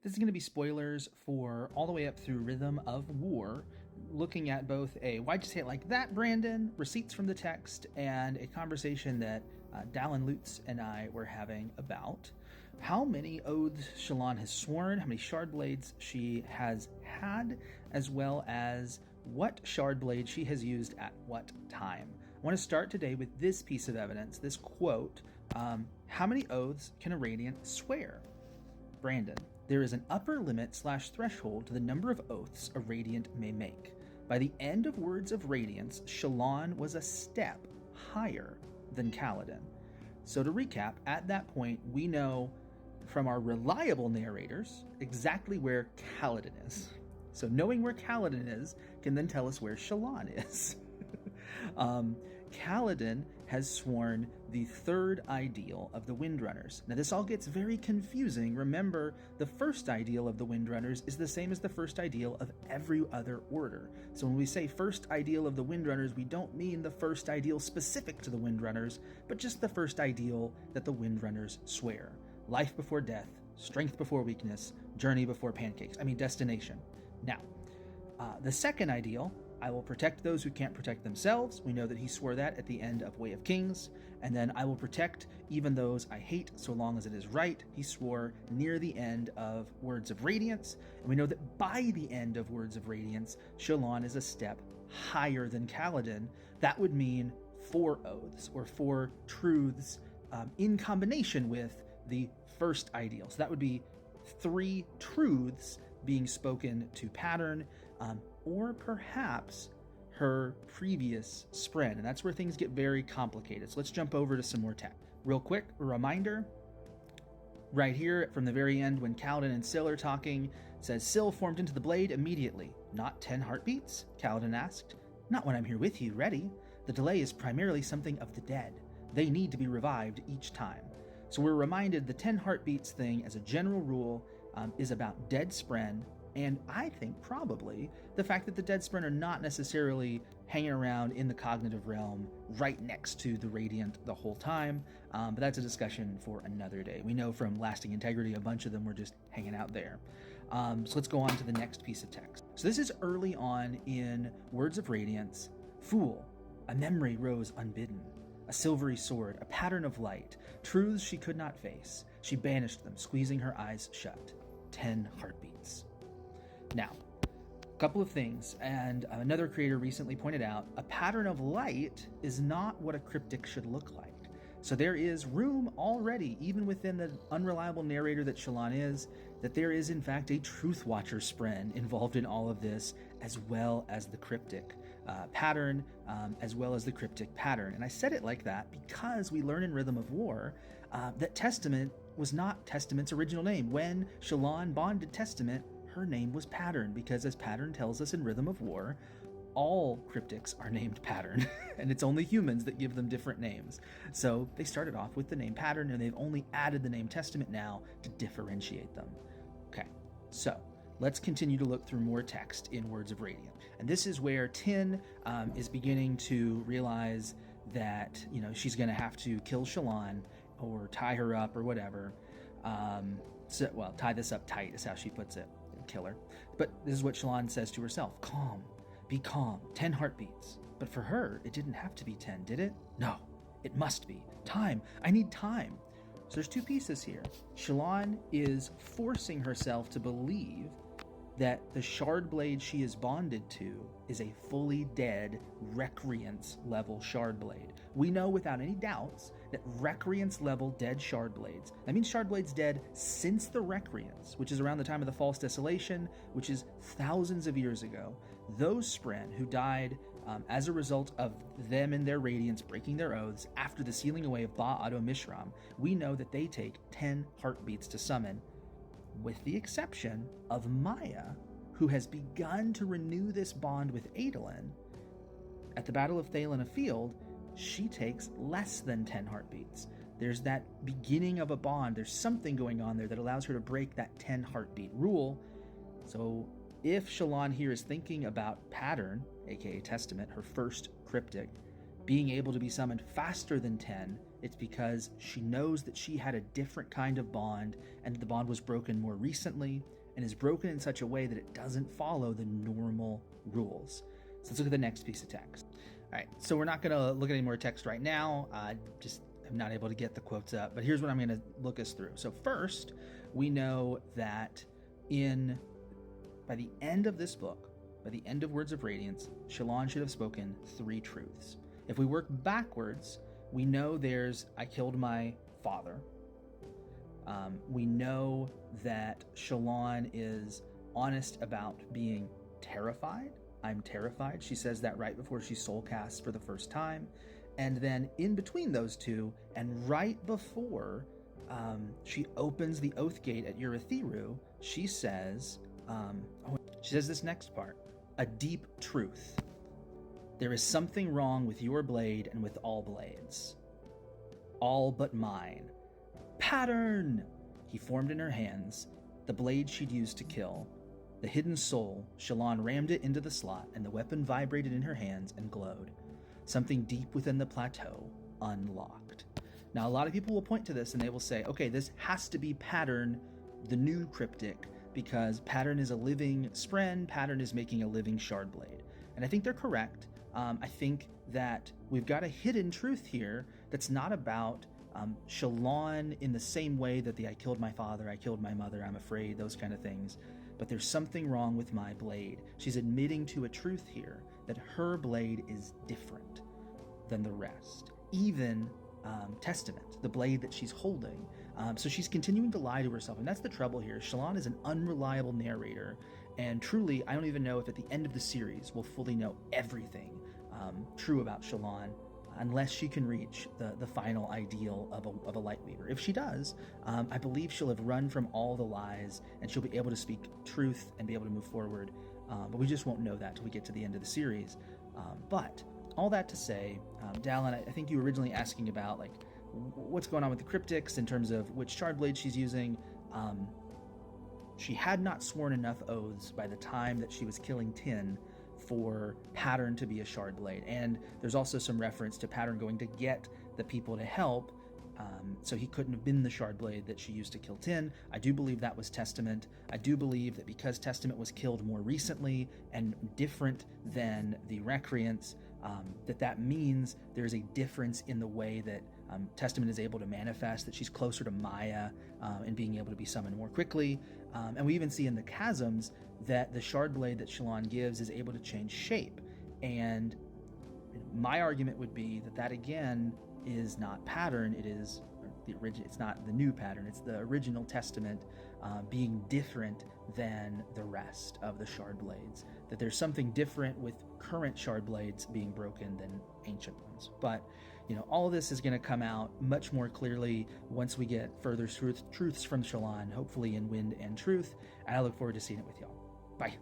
This is going to be spoilers for all the way up through Rhythm of War, looking at both a "Why'd you say it like that, Brandon?" receipts from the text, and a conversation that Dallin Lutz and I were having about how many oaths Shallan has sworn, how many Shardblades she has had, as well as what Shardblade she has used at what time. I want to start today with this piece of evidence, this quote. How many oaths can a Radiant swear? Brandon: there is an upper limit / threshold to the number of oaths a Radiant may make. By the end of Words of Radiance, Shallan was a step higher than Kaladin. So to recap, at that point, we know from our reliable narrators exactly where Kaladin is. So knowing where Kaladin is can then tell us where Shallan is. Kaladin has sworn the third ideal of the Windrunners. Now this all gets very confusing. Remember, the first ideal of the Windrunners is the same as the first ideal of every other order. So when we say first ideal of the Windrunners, we don't mean the first ideal specific to the Windrunners, but just the first ideal that the Windrunners swear. Life before death, strength before weakness, journey before pancakes. Destination. Now, the second ideal: I will protect those who can't protect themselves. We know that he swore that at the end of Way of Kings. And then I will protect even those I hate so long as it is right. He swore near the end of Words of Radiance. And we know that by the end of Words of Radiance, Shallan is a step higher than Kaladin. That would mean 4 oaths or 4 truths in combination with the first ideal. So that would be 3 truths being spoken to Pattern, or perhaps her previous spread. And that's where things get very complicated. So let's jump over to some more text. Real quick, a reminder, right here from the very end when Kaladin and Syl are talking, it says, "Syl formed into the blade immediately." "Not 10 heartbeats?" Kaladin asked. "Not when I'm here with you, ready. The delay is primarily something of the dead. They need to be revived each time." So we're reminded the 10 heartbeats thing, as a general rule, is about dead spren, and I think probably the fact that the dead spren are not necessarily hanging around in the cognitive realm right next to the Radiant the whole time, but that's a discussion for another day. We know from Lasting Integrity a bunch of them were just hanging out there. So let's go on to the next piece of text. So this is early on in Words of Radiance. "Fool, a memory rose unbidden. A silvery sword, a pattern of light, truths she could not face. She banished them, squeezing her eyes shut. 10 heartbeats." Now, a couple of things, and another creator recently pointed out, a pattern of light is not what a cryptic should look like. So there is room already, even within the unreliable narrator that Shallan is, that there is in fact a Truth Watcher spren involved in all of this, as well as the cryptic pattern, as well as the cryptic pattern. And I said it like that because we learn in Rhythm of War that Testament was not Testament's original name. When Shallan bonded Testament, her name was Pattern, because as Pattern tells us in Rhythm of War, all cryptics are named Pattern, and it's only humans that give them different names. So they started off with the name Pattern, and they've only added the name Testament now to differentiate them. Okay, so let's continue to look through more text in Words of Radiance. And this is where Tin is beginning to realize that, she's going to have to kill Shallan or tie her up or whatever. Tie this up tight is how she puts it. Kill her. But this is what Shallan says to herself. "Calm. Be calm. 10 heartbeats." But for her, it didn't have to be 10, did it? No, it must be. Time. I need time. So there's 2 pieces here. Shallan is forcing herself to believe that the Shardblade she is bonded to is a fully dead Recreance level Shardblade. We know without any doubts that Recreance level dead Shardblades, that means Shardblade's dead since the Recreance, which is around the time of the False Desolation, which is thousands of years ago. Those spren who died as a result of them and their Radiance breaking their oaths after the sealing away of Ba-Ado Mishram, we know that they take 10 heartbeats to summon, with the exception of Maya, who has begun to renew this bond with Adolin. At the Battle of Thalen Afield, she takes less than 10 heartbeats. There's that beginning of a bond. There's something going on there that allows her to break that 10 heartbeat rule. So if Shallan here is thinking about Pattern, aka Testament, her first cryptic, being able to be summoned faster than 10, It's because she knows that she had a different kind of bond, and the bond was broken more recently, and is broken in such a way that it doesn't follow the normal rules. So let's look at the next piece of text. All right, so we're not going to look at any more text right now. I'm not able to get the quotes up, but here's what I'm going to look us through. So first, we know that by the end of this book, by the end of Words of Radiance, Shallan should have spoken 3 truths. If we work backwards, we know there's I killed my father. We know that Shallan is honest about being terrified. I'm terrified. She says that right before she soul casts for the first time. And then in between those two, and right before she opens the oath gate at Urithiru, she says this next part, a deep truth. There is something wrong with your blade and with all blades. All but mine. Pattern! He formed in her hands the blade she'd used to kill. The hidden soul, Shallan rammed it into the slot, and the weapon vibrated in her hands and glowed. Something deep within the plateau unlocked. Now, a lot of people will point to this and they will say, okay, this has to be Pattern, the new cryptic, because Pattern is a living Spren, Pattern is making a living Shardblade. And I think they're correct. I think that we've got a hidden truth here that's not about Shallan in the same way that the I killed my father, I killed my mother, I'm afraid, those kind of things. But there's something wrong with my blade. She's admitting to a truth here, that her blade is different than the rest. Even Testament, the blade that she's holding. So she's continuing to lie to herself, and that's the trouble here. Shallan is an unreliable narrator, and truly, I don't even know if at the end of the series we'll fully know everything true about Shallan, unless she can reach the final ideal of a Lightweaver. If she does, I believe she'll have run from all the lies, and she'll be able to speak truth and be able to move forward. But we just won't know that till we get to the end of the series. But all that to say, Dallin, I think you were originally asking about like what's going on with the cryptics in terms of which Shardblade she's using. She had not sworn enough oaths by the time that she was killing Tin for Pattern to be a Shardblade. And there's also some reference to Pattern going to get the people to help, so he couldn't have been the Shardblade that she used to kill Tin. I do believe that was Testament. I do believe that because Testament was killed more recently and different than the Recreants, that means there's a difference in the way that Testament is able to manifest, that she's closer to Maya and being able to be summoned more quickly. And we even see in the Chasms that the Shardblade that Shallan gives is able to change shape. And my argument would be that again is not Pattern, it is the original. It's not the new Pattern, it's the original Testament being different than the rest of the Shardblades. That there's something different with current Shardblades being broken than ancient ones. But all of this is going to come out much more clearly once we get further truths from Shallan, hopefully in Wind and Truth. And I look forward to seeing it with y'all. Bye.